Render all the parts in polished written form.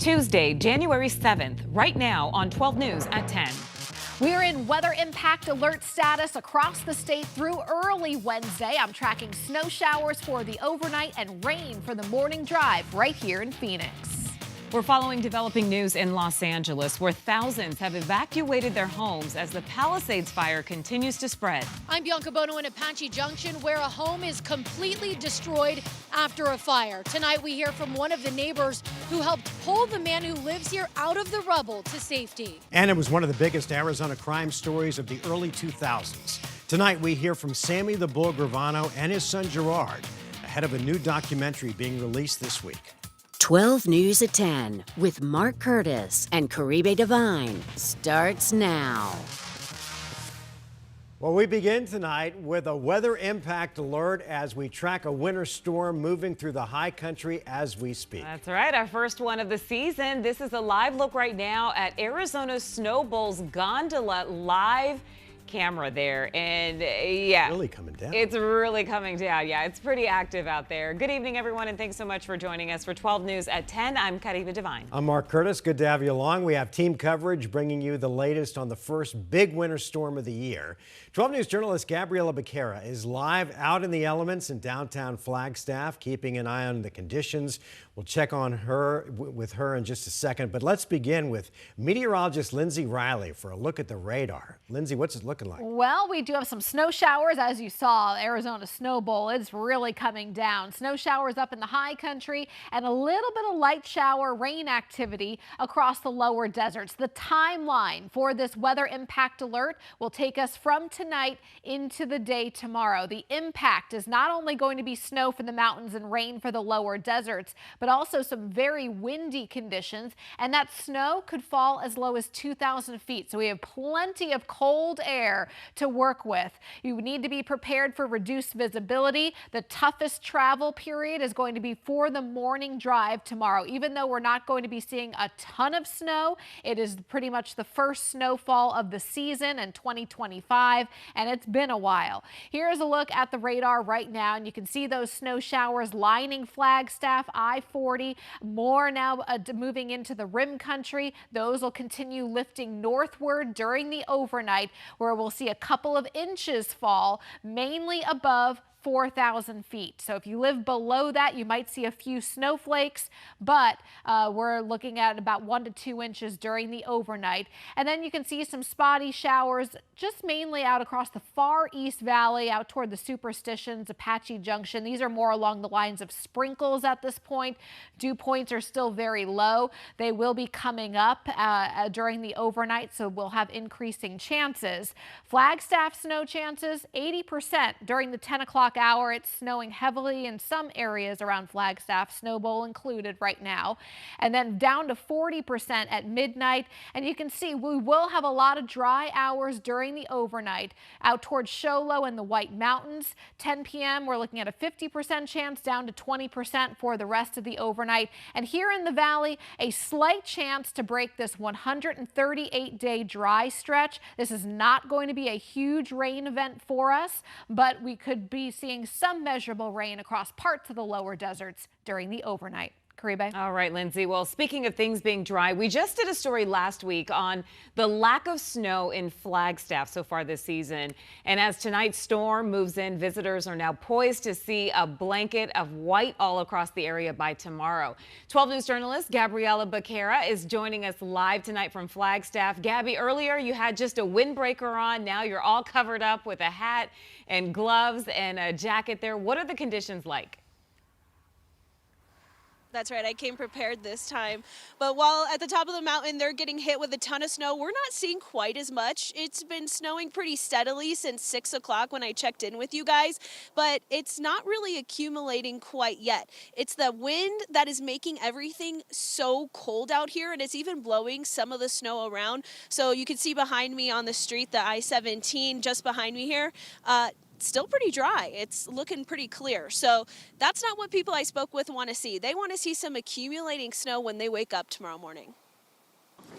Tuesday, January 7th, right now on 12 News at 10. We're in weather impact alert status across the state through early Wednesday. I'm tracking snow showers for the overnight and rain for the morning drive right here in Phoenix. We're following developing news in Los Angeles, where thousands have evacuated their homes as the Palisades fire continues to spread. I'm Bianca Bono in Apache Junction, where a home is completely destroyed after a fire. Tonight, we hear from one of the neighbors who helped pull the man who lives here out of the rubble to safety. And it was one of the biggest Arizona crime stories of the early 2000s. Tonight, we hear from Sammy the Bull Gravano and his son Gerard, ahead of a new documentary being released this week. 12 News at 10 with Mark Curtis and Caribe Divine starts now. Well, we begin tonight with a weather impact alert as we track a winter storm moving through the high country as we speak. That's right, our first one of the season. This is a live look right now at Arizona's Snow Bowl's gondola live camera there, and yeah, really coming down. It's really coming down. Yeah, it's pretty active out there. Good evening, everyone, and thanks so much for joining us for 12 News at 10. I'm Caribe Divine. I'm Mark Curtis. Good to have you along. We have team coverage bringing you the latest on the first big winter storm of the year. 12 News journalist Gabriela Becerra is live out in the elements in downtown Flagstaff, keeping an eye on the conditions. We'll check on her with her in just a second, but let's begin with meteorologist Lindsay Riley for a look at the radar. Lindsay, what's it looking like? Well, we do have some snow showers, as you saw. Arizona Snow Bowl, it's really coming down. Snow showers up in the high country and a little bit of light shower rain activity across the lower deserts. The timeline for this weather impact alert will take us from tonight into the day tomorrow. The impact is not only going to be snow for the mountains and rain for the lower deserts, but also some very windy conditions, and that snow could fall as low as 2,000 feet. So we have plenty of cold air to work with. You need to be prepared for reduced visibility. The toughest travel period is going to be for the morning drive tomorrow. Even though we're not going to be seeing a ton of snow, it is pretty much the first snowfall of the season in 2025, and it's been a while. Here's a look at the radar right now, and you can see those snow showers lining Flagstaff, I-40, more now moving into the rim country. Those will continue lifting northward during the overnight, where we'll see a couple of inches fall, mainly above 4,000 feet. So if you live below that, you might see a few snowflakes, but we're looking at about 1 to 2 inches during the overnight. And then you can see some spotty showers just mainly out across the far east valley, out toward the Superstitions, Apache Junction. These are more along the lines of sprinkles at this point. Dew points are still very low. They will be coming up during the overnight, so we'll have increasing chances. Flagstaff snow chances, 80% during the 10 o'clock hour. It's snowing heavily in some areas around Flagstaff, Snow Bowl included right now, and then down to 40% at midnight. And you can see we will have a lot of dry hours during the overnight out towards Show Low and the White Mountains. 10 p.m. we're looking at a 50% chance, down to 20% for the rest of the overnight. And here in the valley, a slight chance to break this 138-day dry stretch. This is not going to be a huge rain event for us, but we could be seeing some measurable rain across parts of the lower deserts during the overnight. Caribe. All right, Lindsay. Well, speaking of things being dry, we just did a story last week on the lack of snow in Flagstaff so far this season. And as tonight's storm moves in, visitors are now poised to see a blanket of white all across the area by tomorrow. 12 News journalist Gabriela Becerra is joining us live tonight from Flagstaff. Gabby, earlier you had just a windbreaker on. Now you're all covered up with a hat and gloves and a jacket there. What are the conditions like? That's right, I came prepared this time. But while at the top of the mountain they're getting hit with a ton of snow, we're not seeing quite as much. It's been snowing pretty steadily since 6 o'clock when I checked in with you guys, but it's not really accumulating quite yet. It's the wind that is making everything so cold out here, and it's even blowing some of the snow around. So you can see behind me on the street, the I-17 just behind me here, still pretty dry. It's looking pretty clear. So that's not what people I spoke with want to see. They want to see some accumulating snow when they wake up tomorrow morning.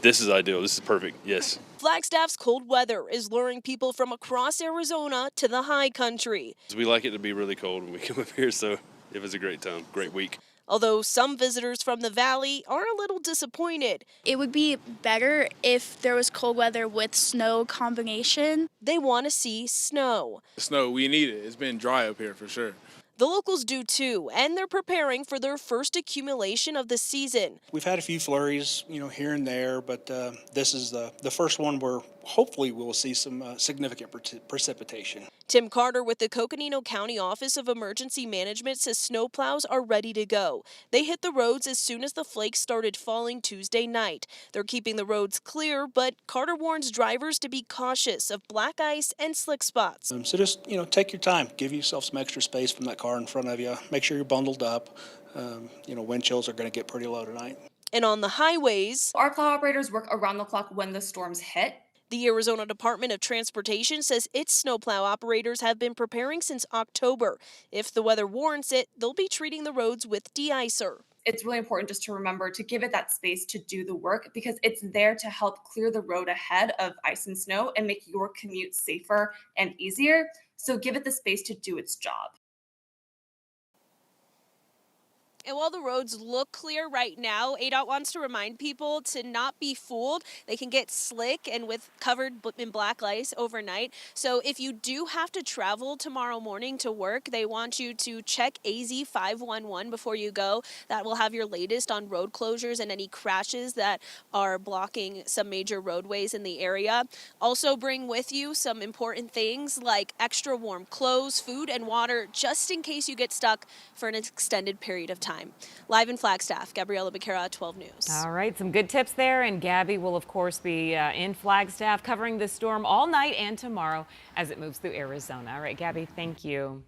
This is ideal. This is perfect. Yes. Flagstaff's cold weather is luring people from across Arizona to the high country. We like it to be really cold when we come up here, so it was a great time, great week. Although some visitors from the valley are a little disappointed. It would be better if there was cold weather with snow combination. They want to see snow. The snow, we need it. It's been dry up here for sure. The locals do too, and they're preparing for their first accumulation of the season. We've had a few flurries, here and there, but this is the first one where hopefully we'll see some significant precipitation. Tim Carter with the Coconino County Office of Emergency Management says snowplows are ready to go. They hit the roads as soon as the flakes started falling Tuesday night. They're keeping the roads clear, but Carter warns drivers to be cautious of black ice and slick spots. So just, take your time. Give yourself some extra space from that car in front of you. Make sure you're bundled up. Wind chills are going to get pretty low tonight. And on the highways, our cloud operators work around the clock when the storms hit. The Arizona Department of Transportation says its snowplow operators have been preparing since October. If the weather warrants it, they'll be treating the roads with de-icer. It's really important just to remember to give it that space to do the work because it's there to help clear the road ahead of ice and snow and make your commute safer and easier. So give it the space to do its job. And while the roads look clear right now, ADOT wants to remind people to not be fooled. They can get slick and covered in black ice overnight. So if you do have to travel tomorrow morning to work, they want you to check AZ 511 before you go. That will have your latest on road closures and any crashes that are blocking some major roadways in the area. Also bring with you some important things like extra warm clothes, food, and water, just in case you get stuck for an extended period of time. Live in Flagstaff, Gabriela Becerra, 12 News. All right, some good tips there, and Gabby will, of course, be in Flagstaff covering this storm all night and tomorrow as it moves through Arizona. All right, Gabby, thank you.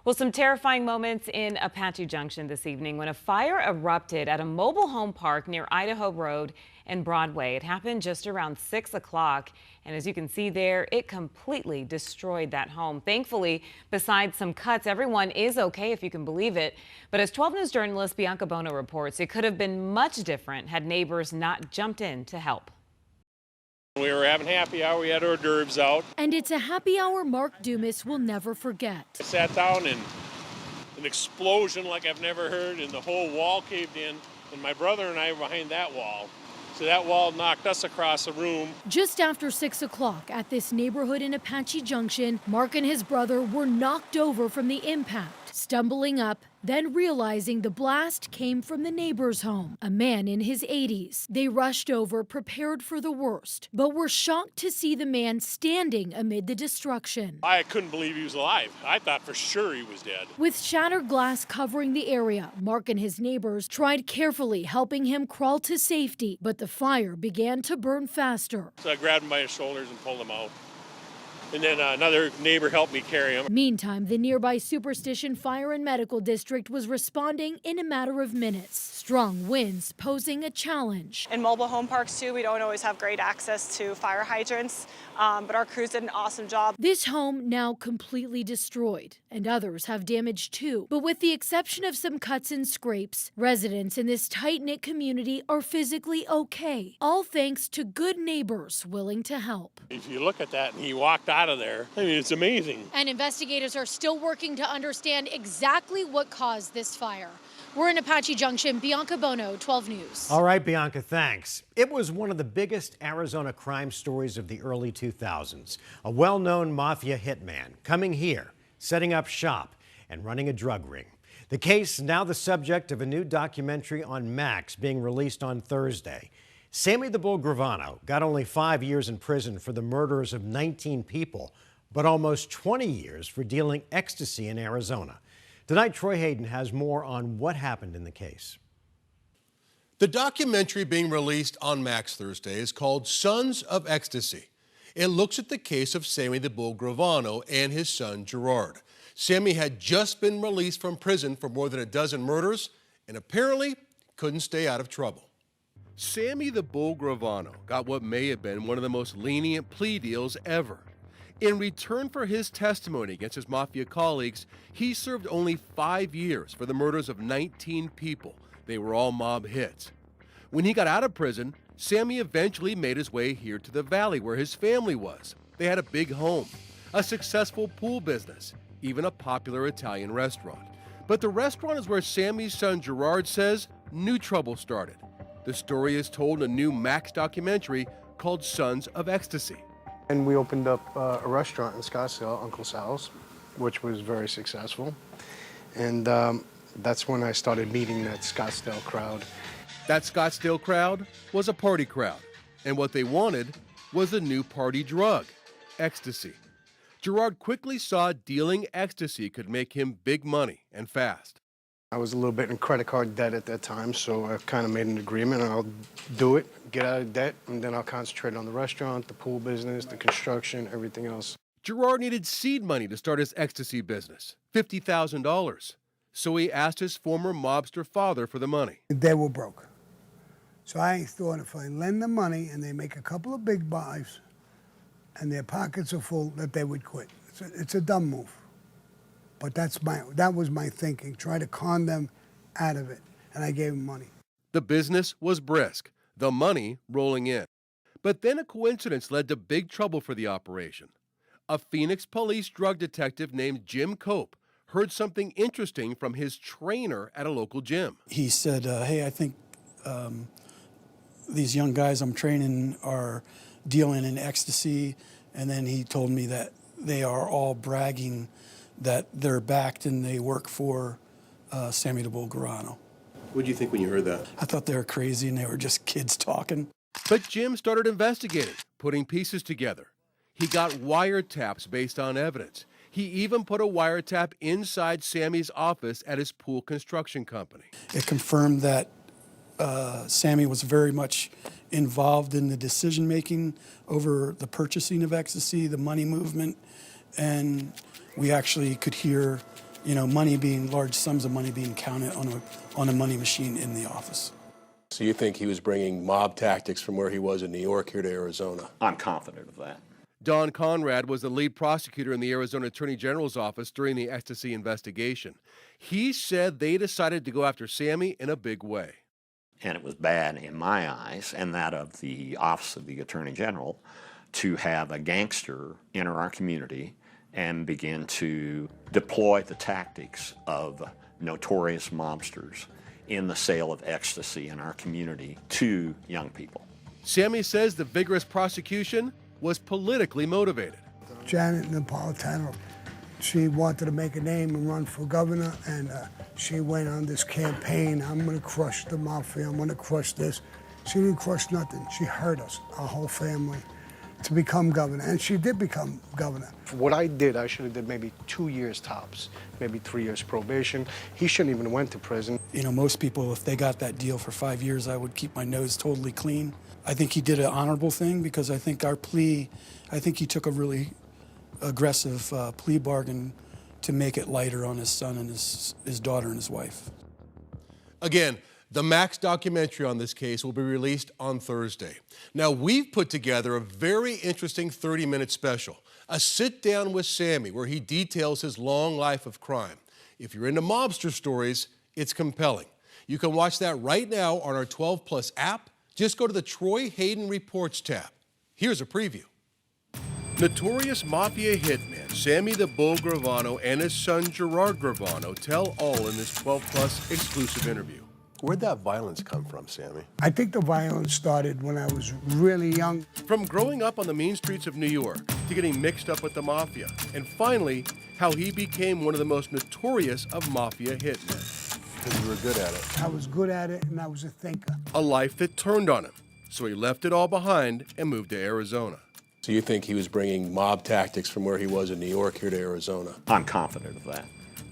Well, some terrifying moments in Apache Junction this evening when a fire erupted at a mobile home park near Idaho Road and Broadway. It happened just around 6 o'clock. And as you can see there, it completely destroyed that home. Thankfully, besides some cuts, everyone is okay, if you can believe it. But as 12 News journalist Bianca Bono reports, it could have been much different had neighbors not jumped in to help. We were having happy hour, we had hors d'oeuvres out. And it's a happy hour Mark Dumas will never forget. I sat down and an explosion like I've never heard, and the whole wall caved in, and my brother and I were behind that wall. So that wall knocked us across the room. Just after 6 o'clock at this neighborhood in Apache Junction, Mark and his brother were knocked over from the impact, stumbling up, then realizing the blast came from the neighbor's home, a man in his 80s. They rushed over, prepared for the worst, but were shocked to see the man standing amid the destruction. I couldn't believe he was alive. I thought for sure he was dead. With shattered glass covering the area, Mark and his neighbors tried carefully helping him crawl to safety, but the fire began to burn faster. So I grabbed him by his shoulders and pulled him out. And then another neighbor helped me carry him. Meantime, the nearby Superstition Fire and Medical District was responding in a matter of minutes. Strong winds posing a challenge. In mobile home parks, too, we don't always have great access to fire hydrants, but our crews did an awesome job. This home now completely destroyed, and others have damage too. But with the exception of some cuts and scrapes, residents in this tight-knit community are physically okay, all thanks to good neighbors willing to help. If you look at that and he walked out of there, I mean, it's amazing. And investigators are still working to understand exactly what caused this fire. We're in Apache Junction. Bianca Bono, 12 News. All right, Bianca, thanks. It was one of the biggest Arizona crime stories of the early 2000s. A well-known mafia hitman coming here, setting up shop, and running a drug ring. The case now the subject of a new documentary on Max being released on Thursday. Sammy the Bull got only 5 years in prison for the murders of 19 people, but almost 20 years for dealing ecstasy in Arizona. Tonight, Troy Hayden has more on what happened in the case. The documentary being released on Max Thursday is called Sons of Ecstasy. It looks at the case of Sammy the Bull and his son Gerard. Sammy had just been released from prison for more than a dozen murders and apparently couldn't stay out of trouble. Sammy the Bull got what may have been one of the most lenient plea deals ever. In return for his testimony against his mafia colleagues, he served only 5 years for the murders of 19 people. They were all mob hits. When he got out of prison, Sammy eventually made his way here to the Valley where his family was. They had a big home, a successful pool business, even a popular Italian restaurant. But the restaurant is where Sammy's son Gerard says new trouble started. The story is told in a new Max documentary called Sons of Ecstasy. And we opened up a restaurant in Scottsdale, Uncle Sal's, which was very successful. And that's when I started meeting that Scottsdale crowd. That Scottsdale crowd was a party crowd, and what they wanted was a new party drug, ecstasy. Gerard quickly saw dealing ecstasy could make him big money and fast. I was a little bit in credit card debt at that time, so I kind of made an agreement. I'll do it, get out of debt, and then I'll concentrate on the restaurant, the pool business, the construction, everything else. Gerard needed seed money to start his ecstasy business, $50,000. So he asked his former mobster father for the money. They were broke. So I thought if I lend them money and they make a couple of big buys and their pockets are full, that they would quit. It's a dumb move. But that was my thinking, try to con them out of it. And I gave them money. The business was brisk, the money rolling in. But then a coincidence led to big trouble for the operation. A Phoenix police drug detective named Jim Cope heard something interesting from his trainer at a local gym. He said, hey, I think these young guys I'm training are dealing in ecstasy. And then he told me that they are all bragging that they're backed and they work for Sammy the Bull Guarano. What did you think when you heard that? I thought they were crazy and they were just kids talking. But Jim started investigating, putting pieces together. He got wiretaps based on evidence. He even put a wiretap inside Sammy's office at his pool construction company. It confirmed that Sammy was very much involved in the decision-making over the purchasing of ecstasy, the money movement, and we actually could hear, large sums of money being counted on a money machine in the office. So you think he was bringing mob tactics from where he was in New York here to Arizona? I'm confident of that. Don Conrad was the lead prosecutor in the Arizona Attorney General's office during the ecstasy investigation. He said they decided to go after Sammy in a big way. And it was bad in my eyes and that of the Office of the Attorney General to have a gangster enter our community and begin to deploy the tactics of notorious mobsters in the sale of ecstasy in our community to young people. Sammy says the vigorous prosecution was politically motivated. Janet Napolitano, she wanted to make a name and run for governor, and she went on this campaign, I'm gonna crush the mafia, I'm gonna crush this. She didn't crush nothing, she hurt us, our whole family, to become governor, and she did become governor. For what I did, I should have did maybe 2 years tops, maybe 3 years probation. He shouldn't even went to prison. Most people, if they got that deal for 5 years, I would keep my nose totally clean. I think he did an honorable thing because I think he took a really aggressive plea bargain to make it lighter on his son and his daughter and his wife. Again, the Max documentary on this case will be released on Thursday. Now, we've put together a very interesting 30-minute special, a sit-down with Sammy, where he details his long life of crime. If you're into mobster stories, it's compelling. You can watch that right now on our 12 Plus app. Just go to the Troy Hayden Reports tab. Here's a preview. Notorious mafia hitman Sammy the Bull Gravano and his son Gerard Gravano tell all in this 12 Plus exclusive interview. Where'd that violence come from, Sammy? I think the violence started when I was really young. From growing up on the mean streets of New York to getting mixed up with the mafia, and finally, how he became one of the most notorious of mafia hitmen. Because you were good at it. I was good at it, and I was a thinker. A life that turned on him, so he left it all behind and moved to Arizona. So you think he was bringing mob tactics from where he was in New York here to Arizona? I'm confident of that.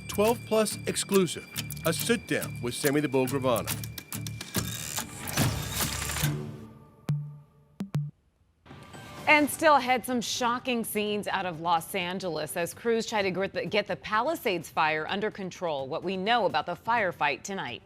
12 Plus exclusive, a sit-down with Sammy the Bull Gravano. And still ahead, some shocking scenes out of Los Angeles as crews try to get the Palisades fire under control. What we know about the firefight tonight.